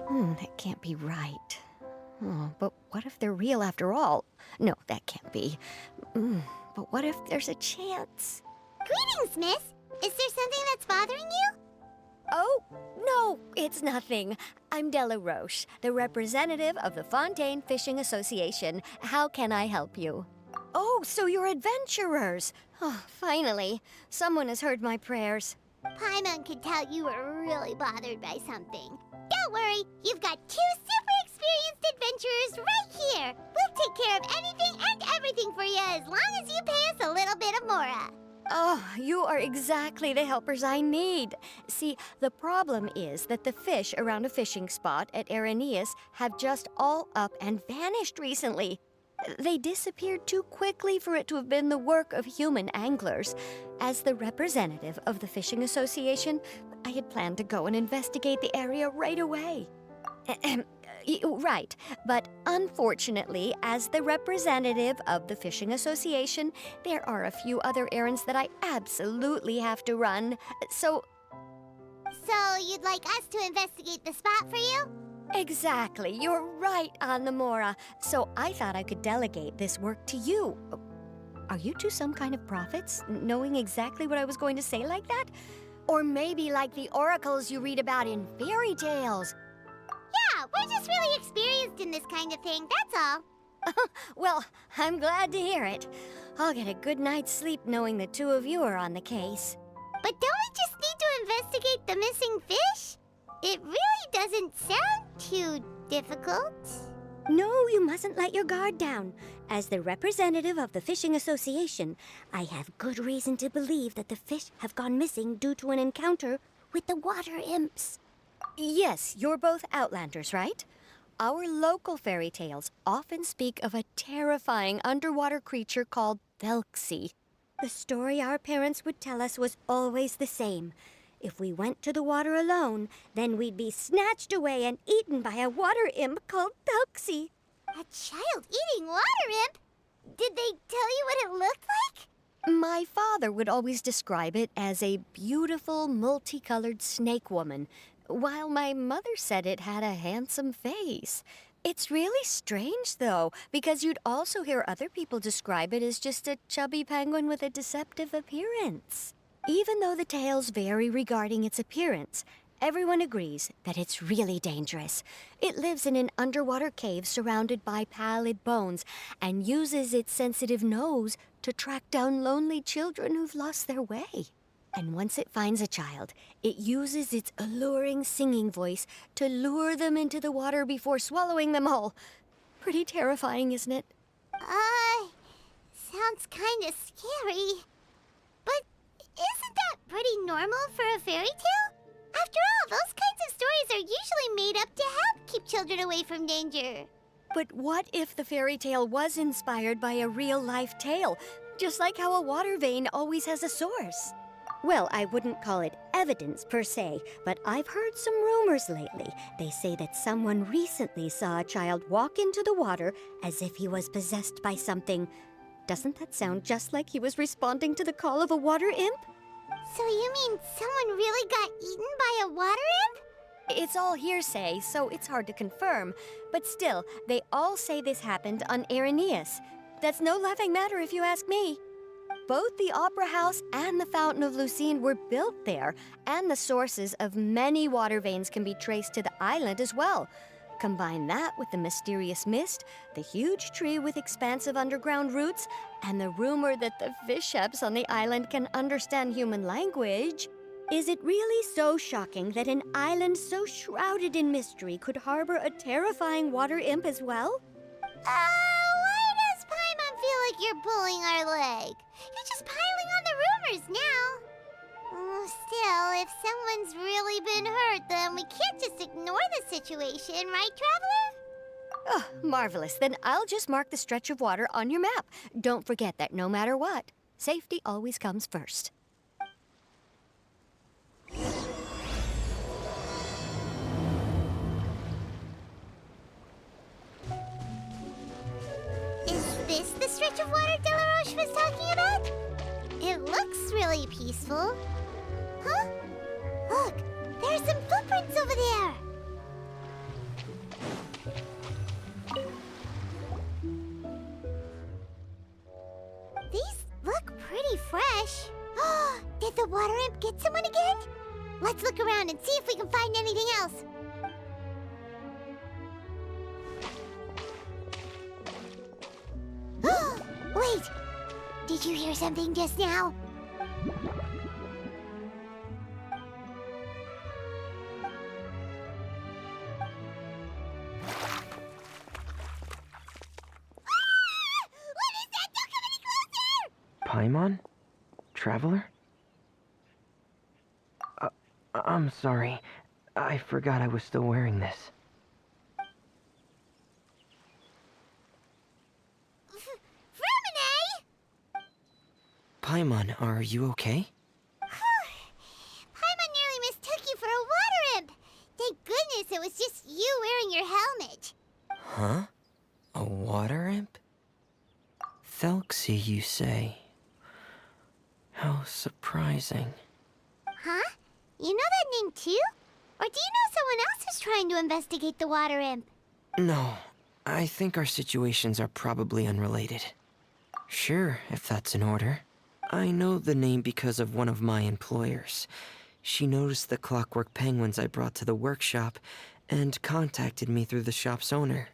That can't be right. Oh, but what if they're real after all? No, that can't be. But what if there's a chance? Greetings, miss. Is there something that's bothering you? Oh, no, it's nothing. I'm Della Roche, the representative of the Fontaine Fishing Association. How can I help you? Oh, so you're adventurers. Oh, finally, someone has heard my prayers. Paimon could tell you were really bothered by something. Don't worry, you've got 2 super experienced adventurers right here. We'll take care of anything and everything for you as long as you pay us a little bit of mora. Oh, you are exactly the helpers I need. See, the problem is that the fish around a fishing spot at Irenaeus have just all up and vanished recently. They disappeared too quickly for it to have been the work of human anglers. As the representative of the Fishing Association, I had planned to go and investigate the area right away. Right, but unfortunately, as the representative of the Fishing Association, there are a few other errands that I absolutely have to run. So you'd like us to investigate the spot for you? exactly, you're right on the Mora. So I thought I could delegate this work to you. Are you two some kind of prophets, knowing exactly what I was going to say like that? Or maybe like the oracles you read about in fairy tales? Yeah, we're just really experienced in this kind of thing, that's all. Well, I'm glad to hear it. I'll get a good night's sleep knowing the two of you are on the case. But don't we just need to investigate the missing fish? It really doesn't sound too difficult. No, you mustn't let your guard down. As the representative of the Fishing Association, I have good reason to believe that the fish have gone missing due to an encounter with the water imps. Yes, you're both Outlanders, right? Our local fairy tales often speak of a terrifying underwater creature called Thelxie. The story our parents would tell us was always the same. If we went to the water alone, then we'd be snatched away and eaten by a water imp called Thelxie. A child-eating water imp? Did they tell you what it looked like? My father would always describe it as a beautiful, multicolored snake woman, while my mother said it had a handsome face. It's really strange, though, because you'd also hear other people describe it as just a chubby penguin with a deceptive appearance. Even though the tales vary regarding its appearance, everyone agrees that it's really dangerous. It lives in an underwater cave surrounded by pallid bones and uses its sensitive nose to track down lonely children who've lost their way. And once it finds a child, it uses its alluring singing voice to lure them into the water before swallowing them whole. Pretty terrifying, isn't it? Sounds kinda scary. But isn't that pretty normal for a fairy tale? After all, those kinds of stories are usually made up to help keep children away from danger. But what if the fairy tale was inspired by a real-life tale, just like how a water vein always has a source? Well, I wouldn't call it evidence per se, but I've heard some rumors lately. They say that someone recently saw a child walk into the water as if he was possessed by something. Doesn't that sound just like he was responding to the call of a water imp? So you mean someone really got eaten by a water imp? It's all hearsay, so it's hard to confirm. But still, they all say this happened on Irenaeus. That's no laughing matter if you ask me. Both the Opera House and the Fountain of Lucine were built there, and the sources of many water veins can be traced to the island as well. Combine that with the mysterious mist, the huge tree with expansive underground roots, and the rumor that the fish sheps on the island can understand human language. Is it really so shocking that an island so shrouded in mystery could harbor a terrifying water imp as well? Why does Paimon feel like you're pulling our leg? You're just piling on the rumors now. Still, if someone's really been hurt, then we can't just ignore the situation, right, Traveler? Oh, marvelous. Then I'll just mark the stretch of water on your map. Don't forget that no matter what, safety always comes first. Is this the stretch of water Delaroche was talking about? It looks really peaceful. Huh? Look, there are some footprints over there. get someone again? Let's look around and see if we can find anything else. Wait! Did you hear something just now? What is that? Don't come any closer! Paimon? Traveler? I'm sorry. I forgot I was still wearing this. Fruminay! Paimon, are you okay? Paimon nearly mistook you for a water imp. Thank goodness it was just you wearing your helmet. Huh? A water imp? Thelxie, you say? How surprising. Huh? You know that name too? Or do you know someone else is trying to investigate the water imp? No, I think our situations are probably unrelated. Sure, if that's in order. I know the name because of one of my employers. She noticed the clockwork penguins I brought to the workshop and contacted me through the shop's owner.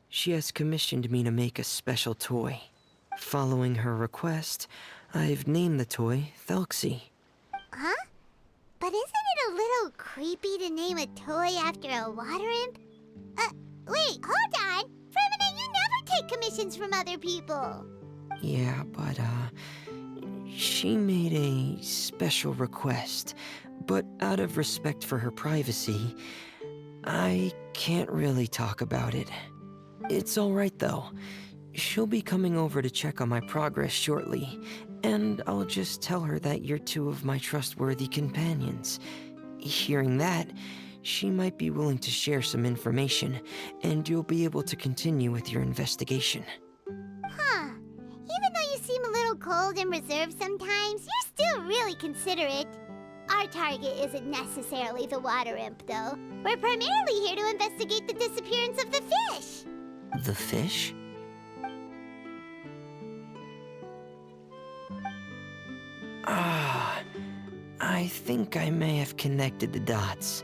She has commissioned me to make a special toy. Following her request, I've named the toy Thelxie. Huh? But isn't it a little creepy to name a toy after a water imp? Wait, hold on! Fruminay, you never take commissions from other people! Yeah, but, she made a special request, but out of respect for her privacy, I can't really talk about it. It's alright though. She'll be coming over to check on my progress shortly, and I'll just tell her that you're two of my trustworthy companions. Hearing that, she might be willing to share some information, and you'll be able to continue with your investigation. Huh. Even though you seem a little cold and reserved sometimes, you're still really considerate. Our target isn't necessarily the water imp, though. We're primarily here to investigate the disappearance of the fish. The fish? Ah, I think I may have connected the dots.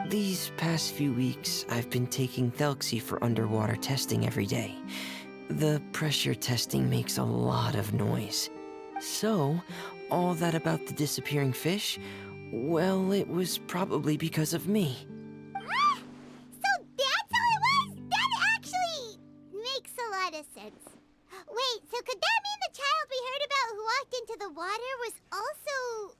These past few weeks, I've been taking Thelxie for underwater testing every day. The pressure testing makes a lot of noise. So, all that about the disappearing fish? Well, it was probably because of me. So that's how it was? That actually makes a lot of sense. Wait, so could that mean the child we heard about who walked into the water was also...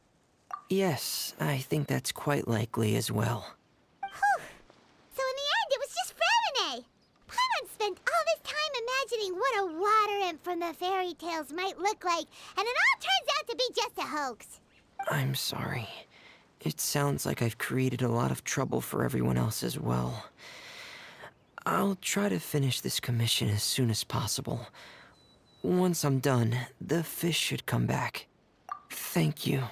Yes, I think that's quite likely as well. Whew. So in the end, it was just Fruminay. Paimon spent all this time imagining what a water imp from the fairy tales might look like, and it all turns out to be just a hoax. I'm sorry. It sounds like I've created a lot of trouble for everyone else as well. I'll try to finish this commission as soon as possible. Once I'm done, the fish should come back. Thank you.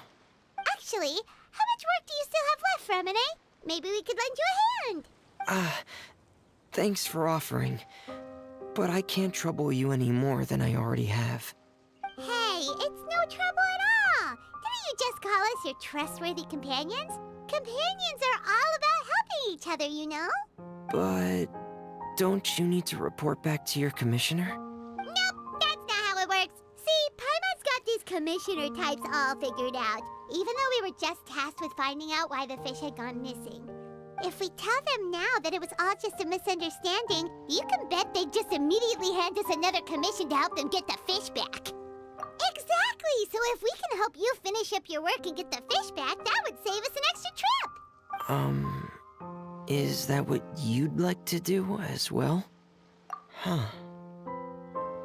Actually, how much work do you still have left, Fruminay? Maybe we could lend you a hand. Thanks for offering. But I can't trouble you any more than I already have. Hey, it's no trouble at all. Didn't you just call us your trustworthy companions? Companions are all about helping each other, you know? But don't you need to report back to your commissioner? Nope, that's not how it works. See, Paimon's got these commissioner types all figured out, even though we were just tasked with finding out why the fish had gone missing. If we tell them now that it was all just a misunderstanding, you can bet they'd just immediately hand us another commission to help them get the fish back. Exactly! So if we can help you finish up your work and get the fish back, that would save us an extra trip! Is that what you'd like to do as well? Huh.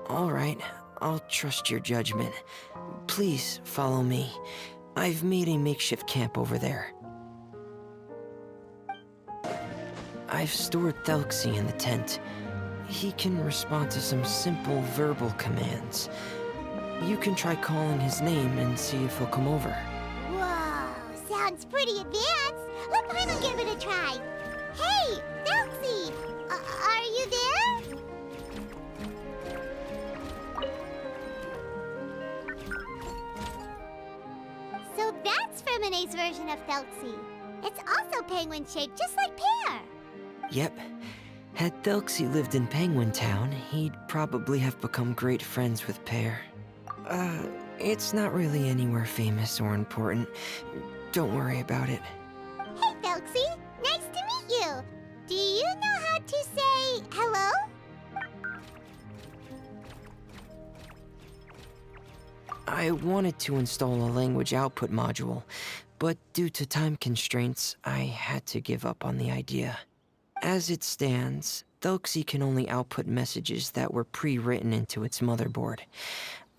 Alright, I'll trust your judgment. Please follow me. I've made a makeshift camp over there. I've stored Thelxie in the tent. He can respond to some simple verbal commands. You can try calling his name and see if he'll come over. Whoa, sounds pretty advanced. Let Paimon give it a try. Hey, Thelxie! Are you there? So that's Fruminay nice version of Thelxie. It's also penguin-shaped, just like Pear. Yep. Had Thelxie lived in Penguin Town, he'd probably have become great friends with Pear. It's not really anywhere famous or important. Don't worry about it. Hey, Thelxie. Nice to meet you. Do you know how to say hello? I wanted to install a language output module, but due to time constraints, I had to give up on the idea. As it stands, Thelxie can only output messages that were pre-written into its motherboard.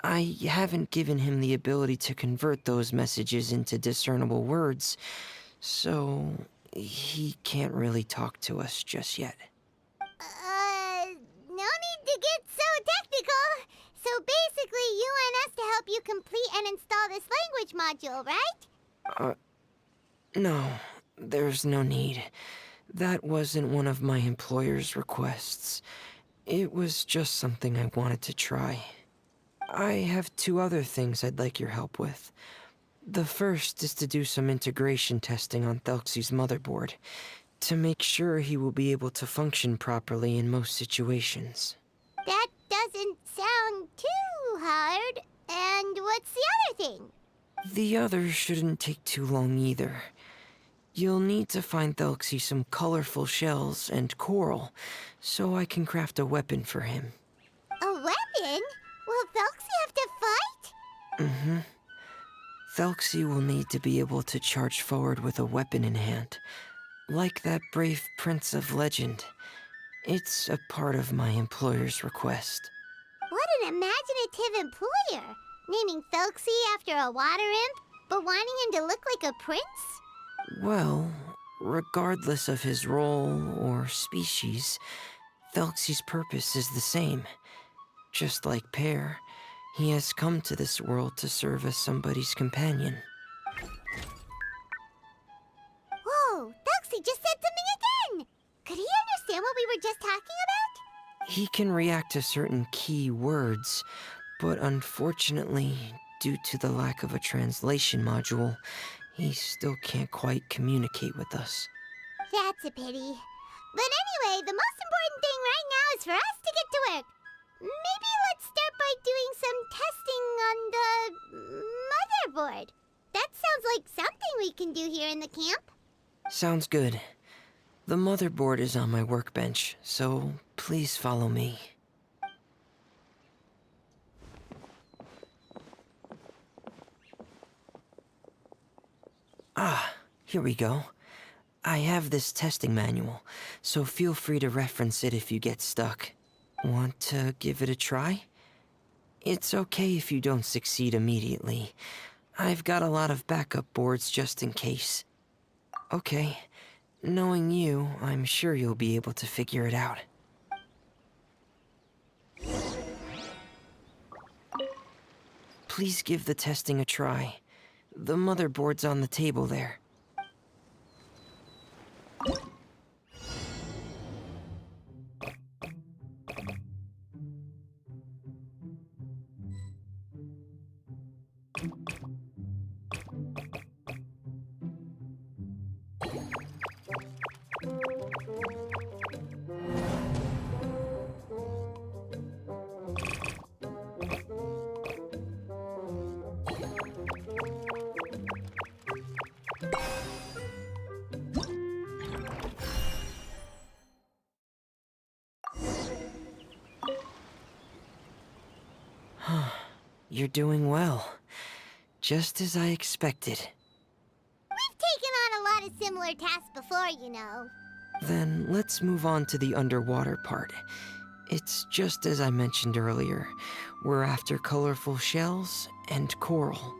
I haven't given him the ability to convert those messages into discernible words, so he can't really talk to us just yet. No need to get so technical. So basically, you want us to help you complete and install this language module, right? No, there's no need. That wasn't one of my employer's requests. It was just something I wanted to try. I have 2 other things I'd like your help with. The first is to do some integration testing on Thelxie's motherboard, to make sure he will be able to function properly in most situations. That doesn't sound too hard. And what's the other thing? The other shouldn't take too long either. You'll need to find Thelxie some colorful shells and coral, so I can craft a weapon for him. A weapon? Will Thelxie have to fight? Mm-hmm. Thelxie will need to be able to charge forward with a weapon in hand, like that brave prince of legend. It's a part of my employer's request. What an imaginative employer! Naming Thelxie after a water imp, but wanting him to look like a prince? Well, regardless of his role or species, Thelxie's purpose is the same. Just like Pear, he has come to this world to serve as somebody's companion. Whoa, Thelxie just said something again! Could he understand what we were just talking about? He can react to certain key words, but unfortunately, due to the lack of a translation module, he still can't quite communicate with us. That's a pity. But anyway, the most important thing right now is for us to get to work. Maybe let's start by doing some testing on the motherboard. That sounds like something we can do here in the camp. Sounds good. The motherboard is on my workbench, so please follow me. Ah, here we go. I have this testing manual, so feel free to reference it if you get stuck. Want to give it a try? It's okay if you don't succeed immediately. I've got a lot of backup boards just in case. Okay, knowing you, I'm sure you'll be able to figure it out. Please give the testing a try. The motherboard's on the table there. You're doing well. Just as I expected. We've taken on a lot of similar tasks before, you know. Then let's move on to the underwater part. It's just as I mentioned earlier. We're after colorful shells and coral.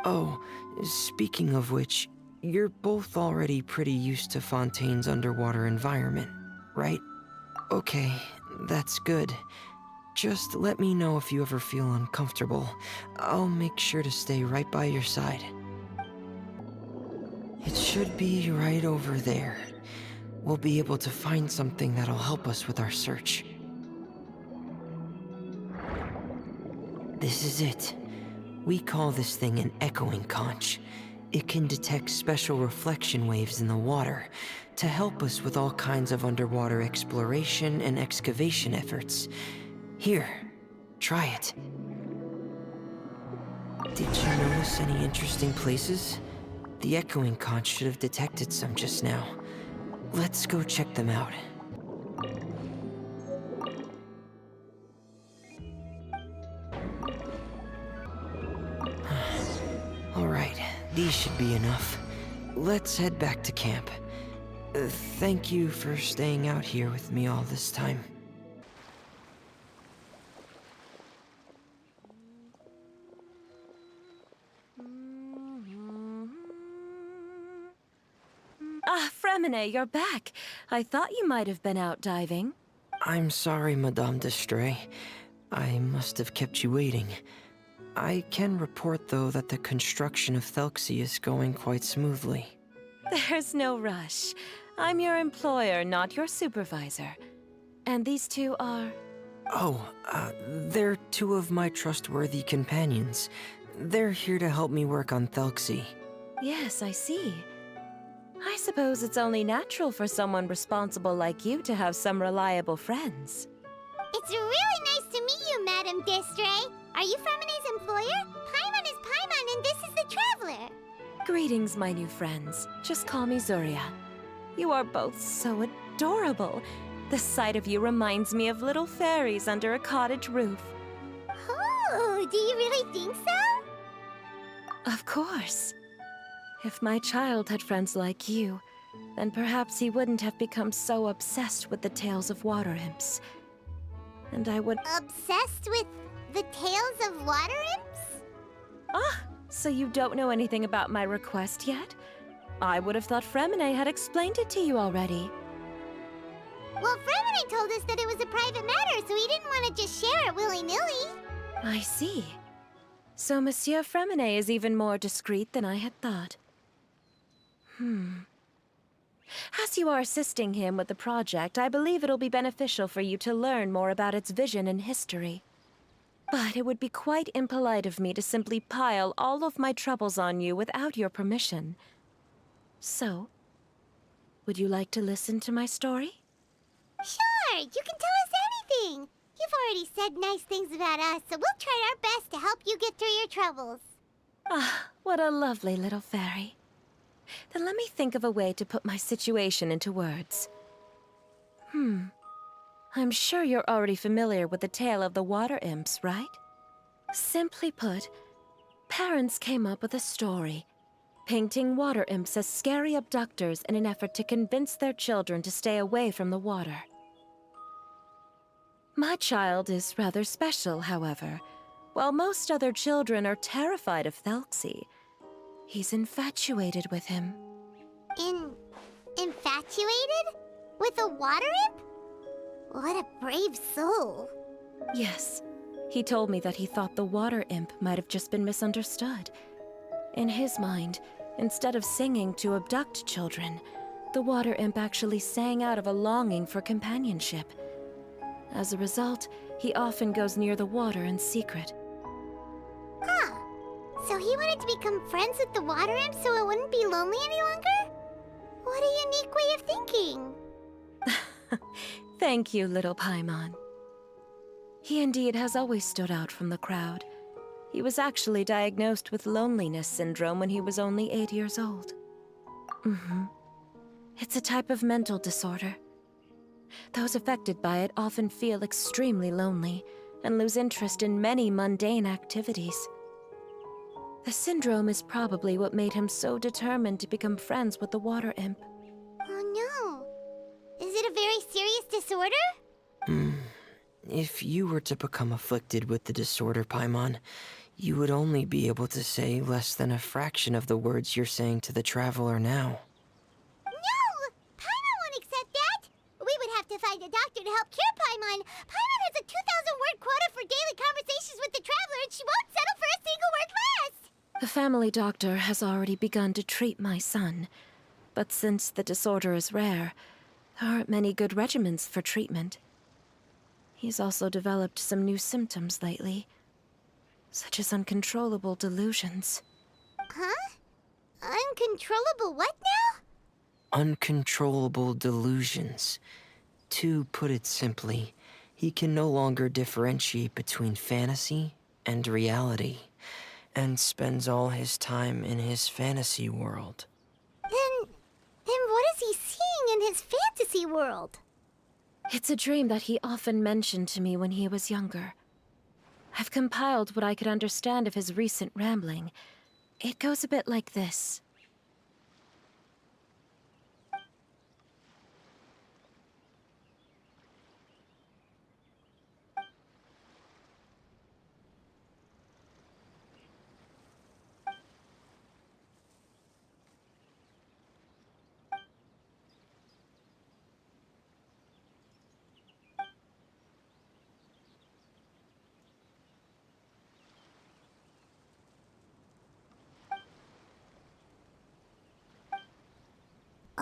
Oh, speaking of which, you're both already pretty used to Fontaine's underwater environment, right? Okay, that's good. Just let me know if you ever feel uncomfortable. I'll make sure to stay right by your side. It should be right over there. We'll be able to find something that'll help us with our search. This is it. We call this thing an echoing conch. It can detect special reflection waves in the water to help us with all kinds of underwater exploration and excavation efforts. Here, try it. Did you notice any interesting places? The echoing conch should have detected some just now. Let's go check them out. Alright, these should be enough. Let's head back to camp. Thank you for staying out here with me all this time. Ah, Fremine, you're back. I thought you might have been out diving. I'm sorry, Madame d'Estrée. I must have kept you waiting. I can report, though, that the construction of Thelxie is going quite smoothly. There's no rush. I'm your employer, not your supervisor. And these two are... Oh, they're two of my trustworthy companions. They're here to help me work on Thelxie. Yes, I see. I suppose it's only natural for someone responsible like you to have some reliable friends. It's really nice to meet you, Madame d'Estrée. Are you Fremine's employer? Paimon is Paimon, and this is the Traveler. Greetings, my new friends. Just call me Zuria. You are both so adorable. The sight of you reminds me of little fairies under a cottage roof. Oh, do you really think so? Of course. If my child had friends like you, then perhaps he wouldn't have become so obsessed with the tales of water imps. And I would... Obsessed with the tales of water imps? Ah, so you don't know anything about my request yet? I would have thought Fremine had explained it to you already. Well, Fremine told us that it was a private matter, so he didn't want to just share it willy-nilly. I see. So Monsieur Fremine is even more discreet than I had thought. As you are assisting him with the project, I believe it'll be beneficial for you to learn more about its vision and history. But it would be quite impolite of me to simply pile all of my troubles on you without your permission. So, would you like to listen to my story? Sure, you can tell us anything. You've already said nice things about us, so we'll try our best to help you get through your troubles. Ah, what a lovely little fairy. Then let me think of a way to put my situation into words. I'm sure you're already familiar with the tale of the water imps, right? Simply put, parents came up with a story, painting water imps as scary abductors in an effort to convince their children to stay away from the water. My child is rather special, however. While most other children are terrified of Thelxie, he's infatuated with him. Infatuated? With a water imp? What a brave soul. Yes, he told me that he thought the water imp might have just been misunderstood. In his mind, instead of singing to abduct children, the water imp actually sang out of a longing for companionship. As a result, he often goes near the water in secret. Huh. So he wanted to become friends with the water imp so it wouldn't be lonely any longer? What a unique way of thinking. Thank you, little Paimon. He indeed has always stood out from the crowd. He was actually diagnosed with loneliness syndrome when he was only 8 years old. It's a type of mental disorder. Those affected by it often feel extremely lonely and lose interest in many mundane activities. The syndrome is probably what made him so determined to become friends with the water imp. Oh no. Is it a very serious disorder? If you were to become afflicted with the disorder, Paimon, you would only be able to say less than a fraction of the words you're saying to the Traveler now. No! Paimon won't accept that! We would have to find a doctor to help cure Paimon. Paimon has a 2,000-word quota for daily conversations with the Traveler, and she won't settle for a single word less! The family doctor has already begun to treat my son, but since the disorder is rare, there aren't many good regimens for treatment. He's also developed some new symptoms lately, such as uncontrollable delusions. Huh? Uncontrollable what now? Uncontrollable delusions. To put it simply, he can no longer differentiate between fantasy and reality, and spends all his time in his fantasy world. Then what is he seeing in his fantasy world? It's a dream that he often mentioned to me when he was younger. I've compiled what I could understand of his recent rambling. It goes a bit like this.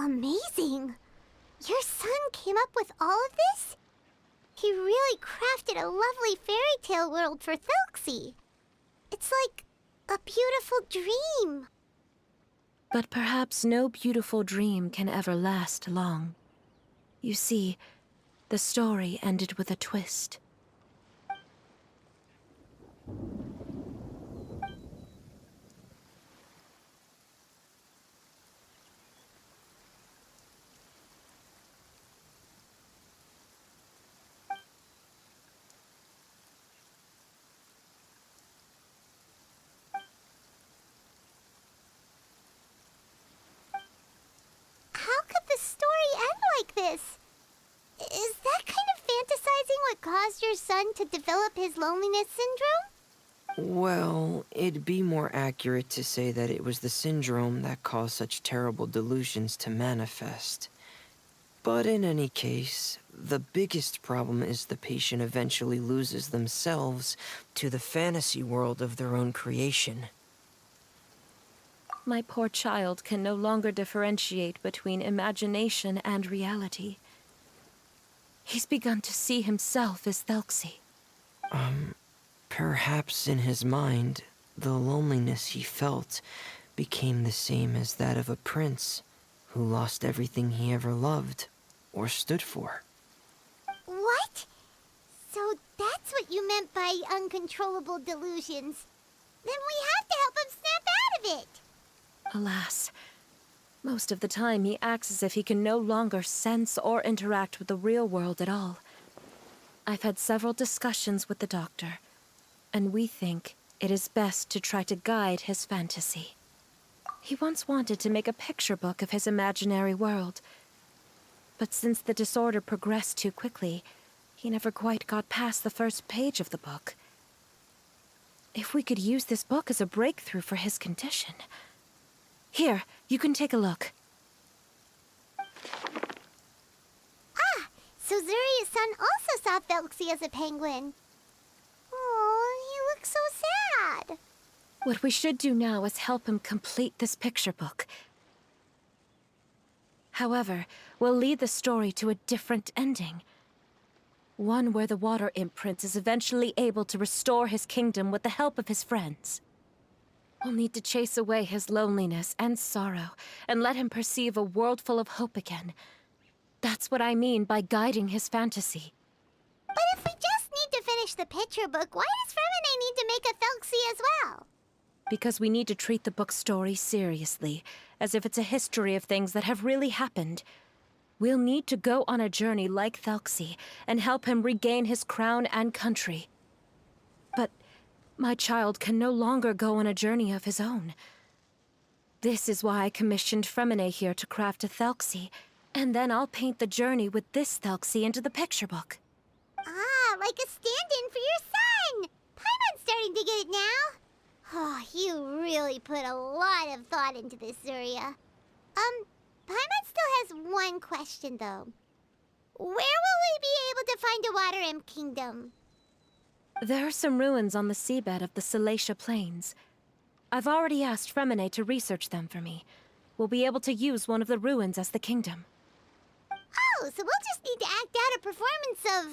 Amazing! Your son came up with all of this? He really crafted a lovely fairy tale world for Thelxie. It's like a beautiful dream. But perhaps no beautiful dream can ever last long. You see, the story ended with a twist. How could the story end like this? Is that kind of fantasizing what caused your son to develop his loneliness syndrome? Well, it'd be more accurate to say that it was the syndrome that caused such terrible delusions to manifest. But in any case, the biggest problem is the patient eventually loses themselves to the fantasy world of their own creation. My poor child can no longer differentiate between imagination and reality. He's begun to see himself as Thelxie. Perhaps in his mind, the loneliness he felt became the same as that of a prince who lost everything he ever loved or stood for. What? So that's what you meant by uncontrollable delusions. Then we have to help him snap out of it. Alas, most of the time he acts as if he can no longer sense or interact with the real world at all. I've had several discussions with the doctor, and we think it is best to try to guide his fantasy. He once wanted to make a picture book of his imaginary world, but since the disorder progressed too quickly, he never quite got past the first page of the book. If we could use this book as a breakthrough for his condition... Here, you can take a look. So Zuria's son also saw Thelxie as a penguin. Oh, he looks so sad. What we should do now is help him complete this picture book. However, we'll lead the story to a different ending. One where the water imprint is eventually able to restore his kingdom with the help of his friends. We'll need to chase away his loneliness and sorrow, and let him perceive a world full of hope again. That's what I mean by guiding his fantasy. But if we just need to finish the picture book, why does Fremine need to make a Thelxie as well? Because we need to treat the book's story seriously, as if it's a history of things that have really happened. We'll need to go on a journey like Thelxie, and help him regain his crown and country. But my child can no longer go on a journey of his own. This is why I commissioned Fremine here to craft a Thelxie, and then I'll paint the journey with this Thelxie into the picture book. Ah, like a stand-in for your son! Paimon's starting to get it now. Oh, you really put a lot of thought into this, Zuria. Paimon still has one question, though. Where will we be able to find a Water Imp Kingdom? There are some ruins on the seabed of the Thelxie Plains. I've already asked Fremine to research them for me. We'll be able to use one of the ruins as the kingdom. Oh, so we'll just need to act out a performance of,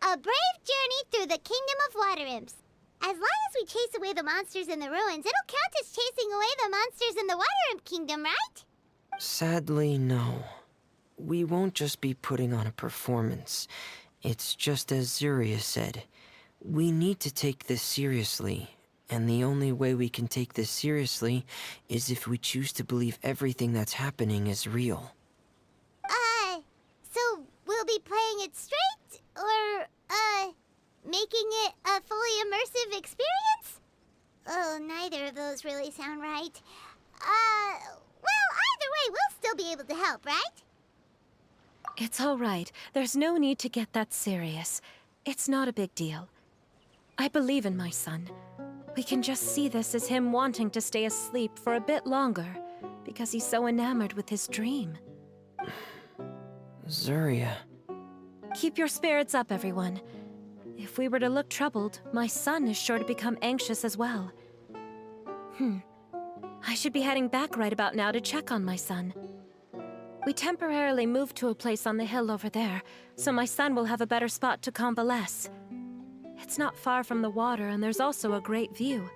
a brave journey through the Kingdom of Water Imps. As long as we chase away the monsters in the ruins, it'll count as chasing away the monsters in the Water Imp Kingdom, right? Sadly, no. We won't just be putting on a performance. It's just as Zuria said. We need to take this seriously. And the only way we can take this seriously is if we choose to believe everything that's happening is real. So we'll be playing it straight? Or, making it a fully immersive experience? Oh, neither of those really sound right. Well, either way, we'll still be able to help, right? It's all right. There's no need to get that serious. It's not a big deal. I believe in my son. We can just see this as him wanting to stay asleep for a bit longer, because he's so enamored with his dream. Zuria. Keep your spirits up, everyone. If we were to look troubled, my son is sure to become anxious as well. I should be heading back right about now to check on my son. We temporarily moved to a place on the hill over there, so my son will have a better spot to convalesce. It's not far from the water, and there's also a great view.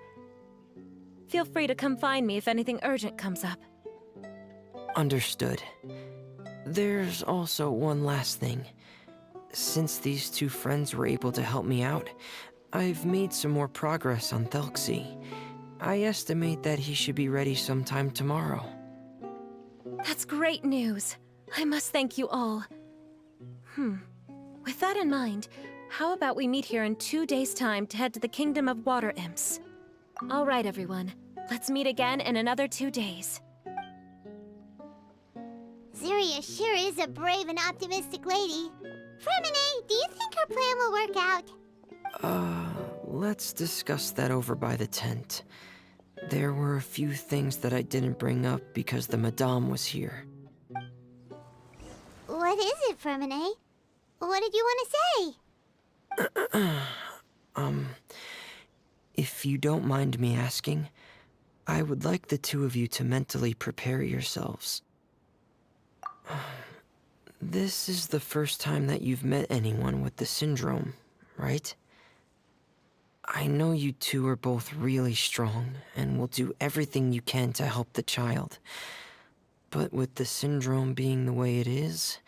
Feel free to come find me if anything urgent comes up. Understood. There's also one last thing. Since these two friends were able to help me out, I've made some more progress on Thelxie. I estimate that he should be ready sometime tomorrow. That's great news. I must thank you all. With that in mind, how about we meet here in 2 days' time to head to the Kingdom of Water Imps? All right, everyone. Let's meet again in another 2 days. Zuria sure is a brave and optimistic lady. Fremine, do you think her plan will work out? Let's discuss that over by the tent. There were a few things that I didn't bring up because the Madame was here. What is it, Fremine? What did you want to say? If you don't mind me asking, I would like the two of you to mentally prepare yourselves. This is the first time that you've met anyone with the syndrome, right? I know you two are both really strong and will do everything you can to help the child. But with the syndrome being the way it is,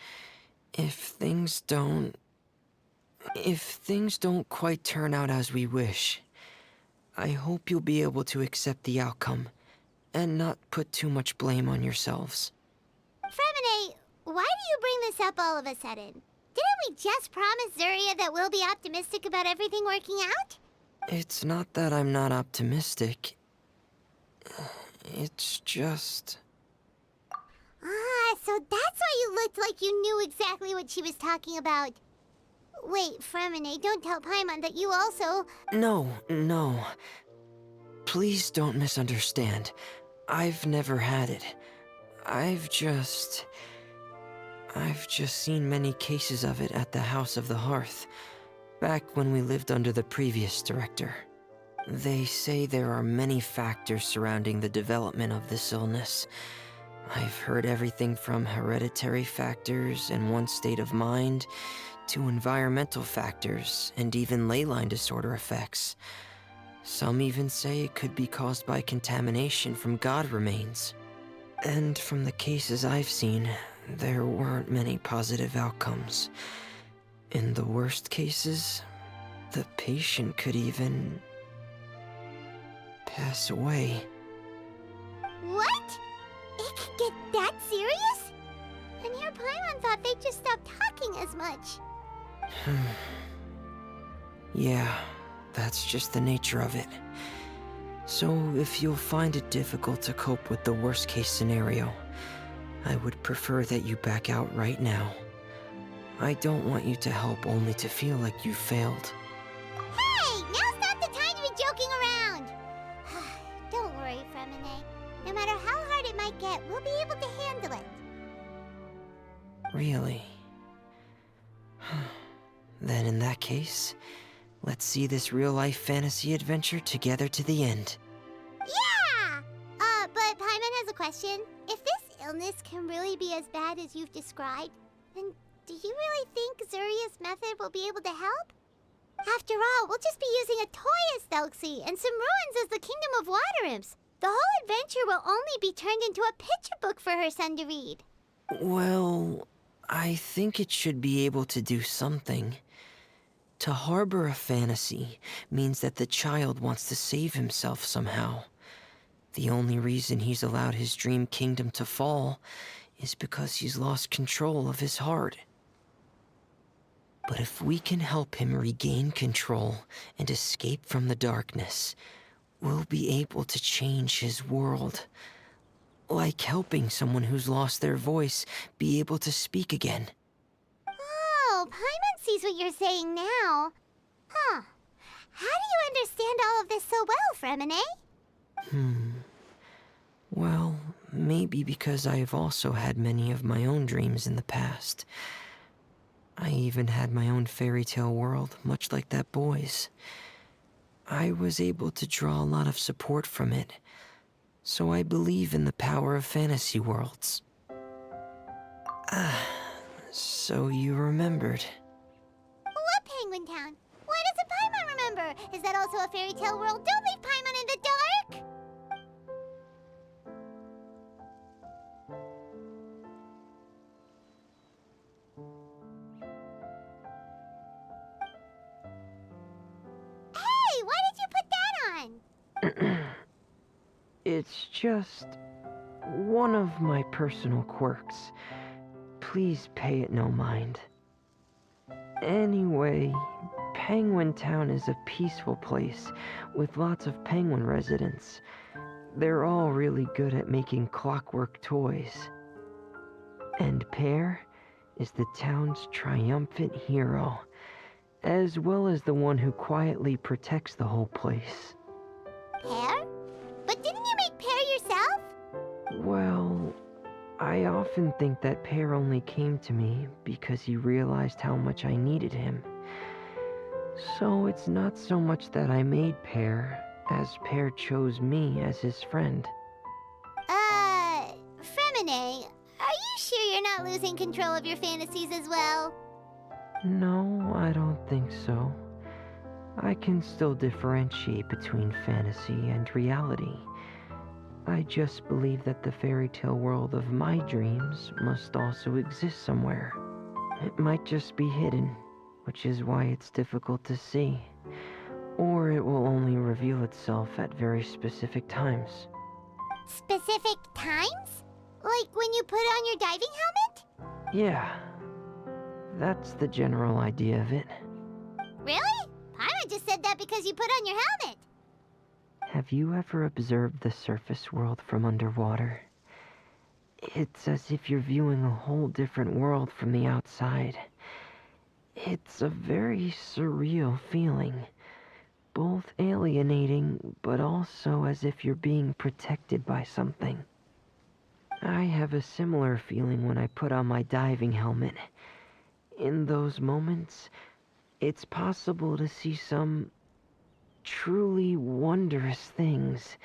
if things don't quite turn out as we wish, I hope you'll be able to accept the outcome and not put too much blame on yourselves. Fremine, why do you bring this up all of a sudden? Didn't we just promise Zuria that we'll be optimistic about everything working out? It's not that I'm not optimistic. It's just... So that's why you looked like you knew exactly what she was talking about. Wait, Fremine, don't tell Paimon that you also... No. Please don't misunderstand. I've never had it. I've just seen many cases of it at the House of the Hearth, back when we lived under the previous director. They say there are many factors surrounding the development of this illness. I've heard everything from hereditary factors and one's state of mind, to environmental factors, and even ley line disorder effects. Some even say it could be caused by contamination from god remains. And from the cases I've seen, there weren't many positive outcomes. In the worst cases, the patient could even pass away. What? It could get that serious? And here Paimon thought they'd just stop talking as much. Yeah, that's just the nature of it. So if you'll find it difficult to cope with the worst case scenario, I would prefer that you back out right now. I don't want you to help only to feel like you failed. Hey! Now's not the time to be joking around! Don't worry, Fremine. No matter how hard it might get, we'll be able to handle it. Really? Then in that case, let's see this real-life fantasy adventure together to the end. Yeah! But Paimon has a question. If this illness can really be as bad as you've described, then do you really think Zuria's method will be able to help? After all, we'll just be using a toy as Thelxie and some ruins as the Kingdom of Water Imps. The whole adventure will only be turned into a picture book for her son to read. Well, I think it should be able to do something. To harbor a fantasy means that the child wants to save himself somehow. The only reason he's allowed his dream kingdom to fall is because he's lost control of his heart. But if we can help him regain control and escape from the darkness, we'll be able to change his world. Like helping someone who's lost their voice be able to speak again. Oh, Paimon sees what you're saying now. Huh. How do you understand all of this so well, Fremine? Well, maybe because I have also had many of my own dreams in the past. I even had my own fairy tale world, much like that boy's. I was able to draw a lot of support from it, so I believe in the power of fantasy worlds. So you remembered. What Penguin Town? Why doesn't Paimon remember? Is that also a fairy tale world? Don't leave Paimon in the dark! Hey, why did you put that on? It's just one of my personal quirks. Please pay it no mind. Anyway, Penguin Town is a peaceful place with lots of penguin residents. They're all really good at making clockwork toys. And Pear is the town's triumphant hero, as well as the one who quietly protects the whole place. Pear? But didn't you make Pear yourself? Well, I often think that Pear only came to me because he realized how much I needed him. So it's not so much that I made Pear, as Pear chose me as his friend. Fremine, are you sure you're not losing control of your fantasies as well? No, I don't think so. I can still differentiate between fantasy and reality. I just believe that the fairy tale world of my dreams must also exist somewhere. It might just be hidden, which is why it's difficult to see. Or it will only reveal itself at very specific times. Specific times? Like when you put on your diving helmet? Yeah, that's the general idea of it. Really? Paimon just said that because you put on your helmet. Have you ever observed the surface world from underwater? It's as if you're viewing a whole different world from the outside. It's a very surreal feeling. Both alienating, but also as if you're being protected by something. I have a similar feeling when I put on my diving helmet. In those moments, it's possible to see some truly wondrous things,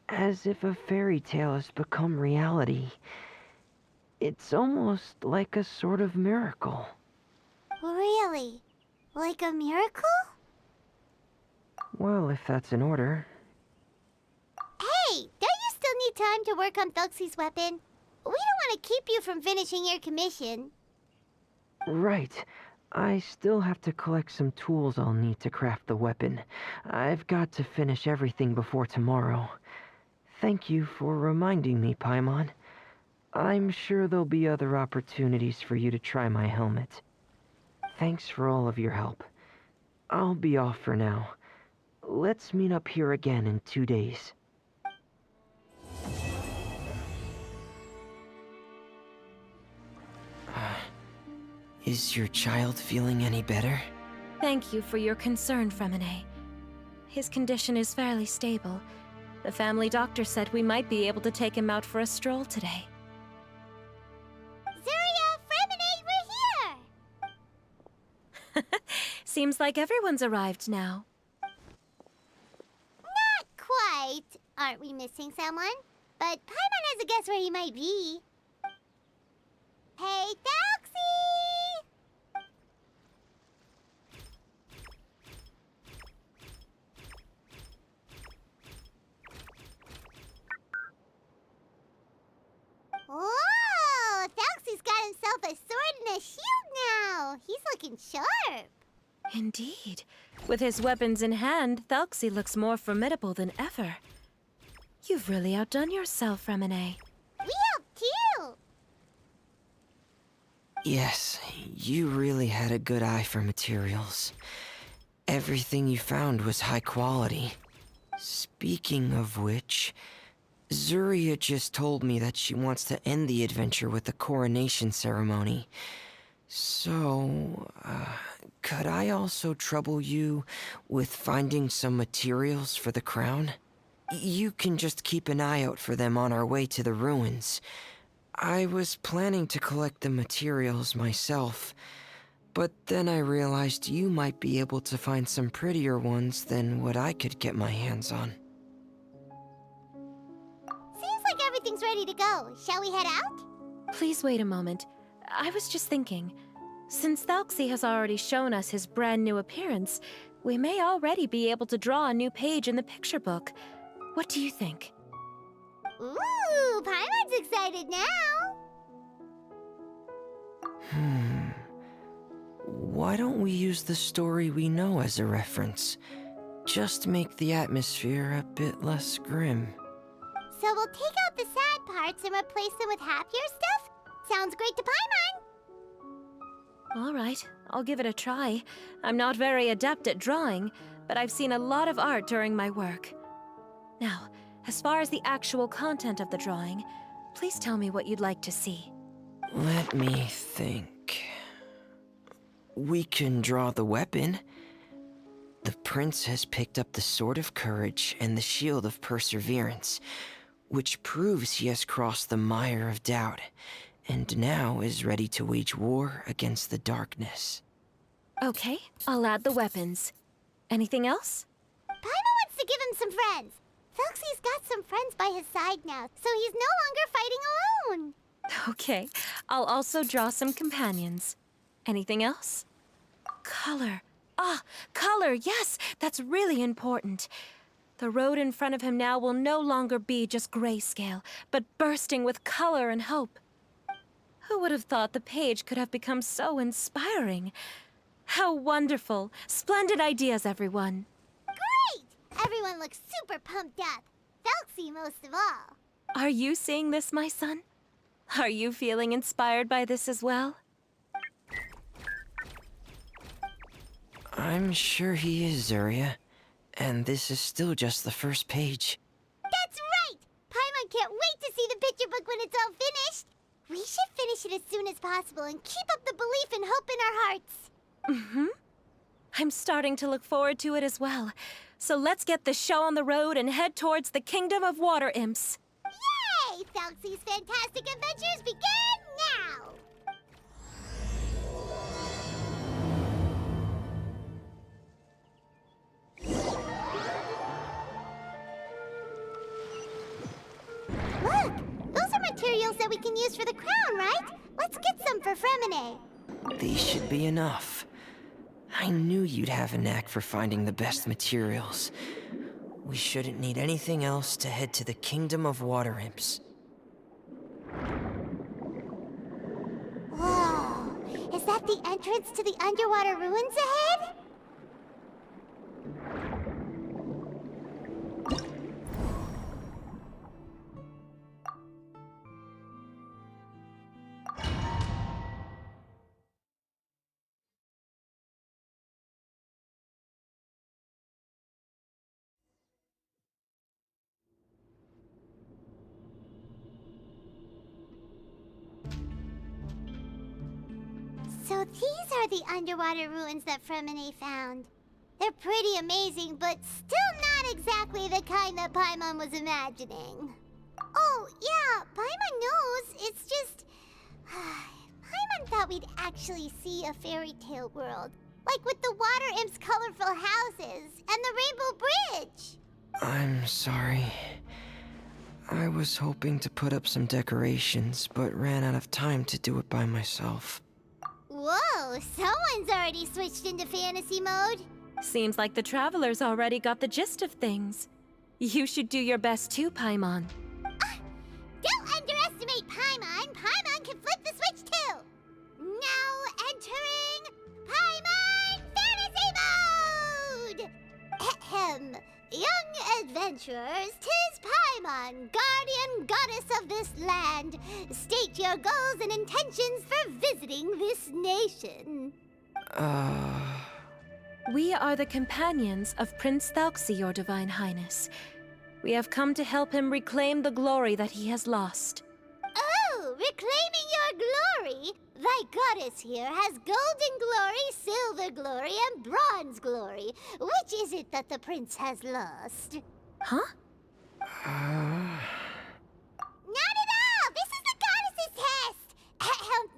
as if a fairy tale has become reality. It's almost like a sort of miracle. Really? Like a miracle? Well, if that's in order. Hey, don't you still need time to work on Thelxie's weapon? We don't want to keep you from finishing your commission. Right. I still have to collect some tools I'll need to craft the weapon. I've got to finish everything before tomorrow. Thank you for reminding me, Paimon. I'm sure there'll be other opportunities for you to try my helmet. Thanks for all of your help. I'll be off for now. Let's meet up here again in 2 days. Is your child feeling any better? Thank you for your concern, Fremine. His condition is fairly stable. The family doctor said we might be able to take him out for a stroll today. Zuria, Fremine, we're here! Seems like everyone's arrived now. Not quite. Aren't we missing someone? But Paimon has a guess where he might be. Hey, Thelxie! a shield now. He's looking sharp. Indeed. With his weapons in hand, Thelxie looks more formidable than ever. You've really outdone yourself, Remine. We helped too. Yes, you really had a good eye for materials. Everything you found was high quality. Speaking of which, Zuria just told me that she wants to end the adventure with the coronation ceremony. So, could I also trouble you with finding some materials for the crown? You can just keep an eye out for them on our way to the ruins. I was planning to collect the materials myself, but then I realized you might be able to find some prettier ones than what I could get my hands on. Seems like everything's ready to go. Shall we head out? Please wait a moment. I was just thinking, since Thelxie has already shown us his brand new appearance, we may already be able to draw a new page in the picture book. What do you think? Ooh, Paimon's excited now. Why don't we use the story we know as a reference? Just make the atmosphere a bit less grim. So we'll take out the sad parts and replace them with happier stuff? Sounds great to Paimon. All right, I'll give it a try. I'm not very adept at drawing, but I've seen a lot of art during my work. Now, as far as the actual content of the drawing, please tell me what you'd like to see. Let me think. We can draw the weapon. The prince has picked up the Sword of Courage and the Shield of Perseverance, which proves he has crossed the mire of doubt, and now is ready to wage war against the darkness. Okay, I'll add the weapons. Anything else? Paimon wants to give him some friends. Thelxie's got some friends by his side now, so he's no longer fighting alone. Okay, I'll also draw some companions. Anything else? Color. Ah, color, yes, that's really important. The road in front of him now will no longer be just grayscale, but bursting with color and hope. Who would have thought the page could have become so inspiring? How wonderful! Splendid ideas, everyone. Great! Everyone looks super pumped up. Thelxie most of all. Are you seeing this, my son? Are you feeling inspired by this as well? I'm sure he is, Zuria. And this is still just the first page. That's right! Paimon can't wait to see the picture book when it's all finished. We should finish it as soon as possible and keep up the belief and hope in our hearts. Mm-hmm. I'm starting to look forward to it as well. So let's get the show on the road and head towards the Kingdom of Water Imps. Yay! Thelxie's fantastic adventures begin now! Look! Those are materials that we can use for the crown, right? Let's get some for Fremine. These should be enough. I knew you'd have a knack for finding the best materials. We shouldn't need anything else to head to the Kingdom of Water Imps. Whoa! Is that the entrance to the underwater ruins ahead? So these are the underwater ruins that Fremine found. They're pretty amazing, but still not exactly the kind that Paimon was imagining. Oh, yeah, Paimon knows. It's just... Paimon thought we'd actually see a fairy tale world. Like with the Water Imp's colorful houses and the Rainbow Bridge. I'm sorry. I was hoping to put up some decorations, but ran out of time to do it by myself. Whoa, someone's already switched into fantasy mode. Seems like the travelers already got the gist of things. You should do your best too, Paimon. Don't underestimate Paimon. Paimon can flip the switch too. Now adventurers, 'tis Paimon, guardian goddess of this land. State your goals and intentions for visiting this nation. We are the companions of Prince Thelxie, your Divine Highness. We have come to help him reclaim the glory that he has lost. Oh, reclaiming your glory? Thy goddess here has golden glory, silver glory, and bronze glory. Which is it that the prince has lost? Huh? Not at all! This is the goddess's test! Ahem.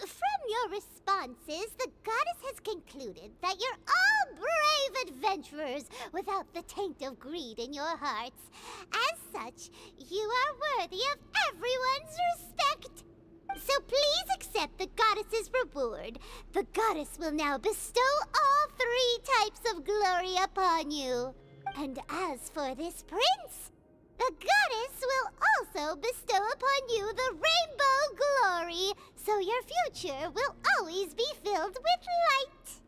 From your responses, the goddess has concluded that you're all brave adventurers without the taint of greed in your hearts. As such, you are worthy of everyone's respect. So please accept the goddess's reward. The goddess will now bestow all 3 types of glory upon you. And as for this prince, the goddess will also bestow upon you the rainbow glory, so your future will always be filled with light.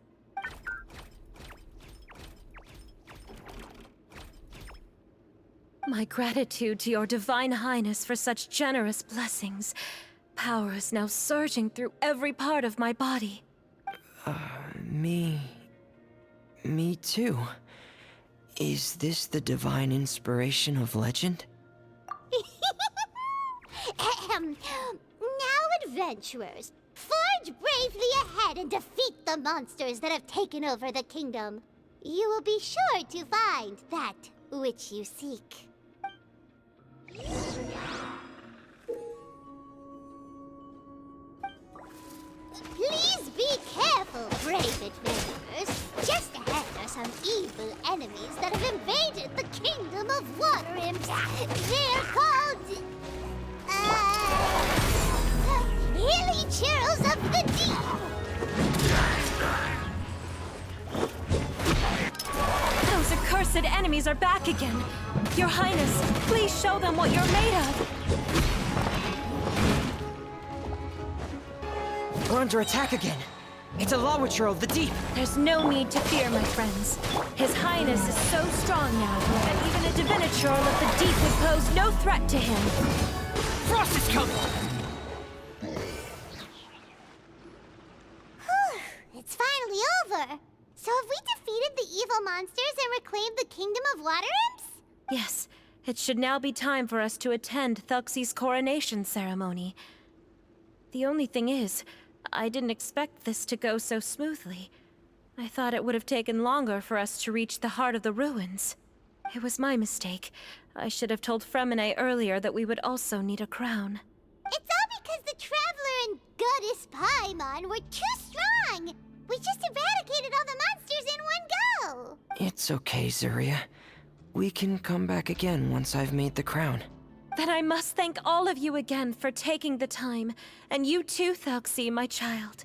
My gratitude to your Divine Highness for such generous blessings. Power is now surging through every part of my body. Me too. Is this the divine inspiration of legend? Ahem. Now, adventurers, forge bravely ahead and defeat the monsters that have taken over the kingdom. You will be sure to find that which you seek. Please be careful, brave adventurers. Just ahead are some evil enemies that have invaded the kingdom of water imps. They're called... Hilly Churls of the Deep. Those accursed enemies are back again. Your Highness, please show them what you're made of. We're under attack again. It's a Lawitcher of the Deep. There's no need to fear, my friends. His Highness is so strong now that even a Diviniture of the Deep would pose no threat to him. Frost is coming! It's finally over. So have we defeated the evil monsters and reclaimed the kingdom of water imps? Yes, it should now be time for us to attend Thelxie's coronation ceremony. The only thing is, I didn't expect this to go so smoothly. I thought it would have taken longer for us to reach the heart of the ruins. It was my mistake. I should have told Fremine earlier that we would also need a crown. It's all because the Traveler and Goddess Paimon were too strong. We just eradicated all the monsters in one go. It's okay, Zuria. We can come back again once I've made the crown. Then I must thank all of you again for taking the time, and you too, Thelxie, my child.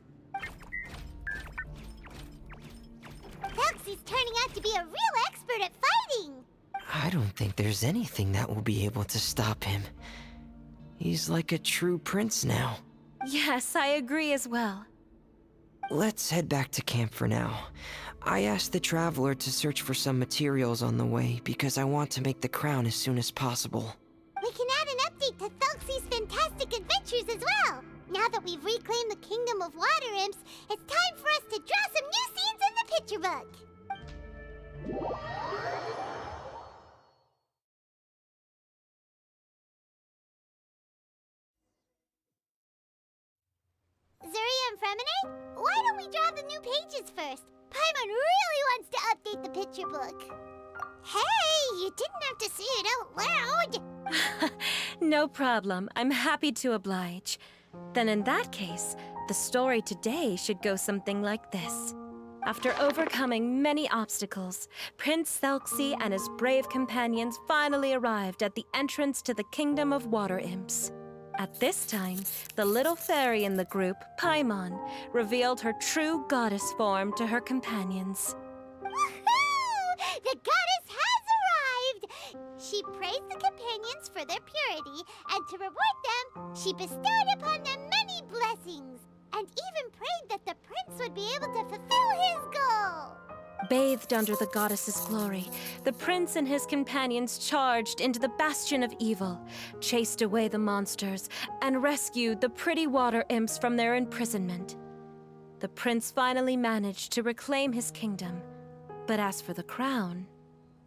Thelxie's turning out to be a real expert at fighting. I don't think there's anything that will be able to stop him. He's like a true prince now. Yes, I agree as well. Let's head back to camp for now. I asked the Traveler to search for some materials on the way because I want to make the crown as soon as possible. We can add an update to Thelxie's fantastic adventures as well. Now that we've reclaimed the kingdom of water imps, it's time for us to draw some new scenes in the picture book. Zuria and Fremine, why don't we draw the new pages first? Paimon really wants to update the picture book. Hey, you didn't have to say it out loud. No problem. I'm happy to oblige. Then in that case, the story today should go something like this. After overcoming many obstacles, Prince Thelxie and his brave companions finally arrived at the entrance to the Kingdom of Water Imps. At this time, the little fairy in the group, Paimon, revealed her true goddess form to her companions. Woohoo! The goddess has arrived! She praised the companions for their purity, and to reward them, she bestowed upon them many blessings, and even prayed that the prince would be able to fulfill his goal. Bathed under the goddess's glory, the prince and his companions charged into the bastion of evil, chased away the monsters, and rescued the pretty water imps from their imprisonment. The prince finally managed to reclaim his kingdom. But as for the crown...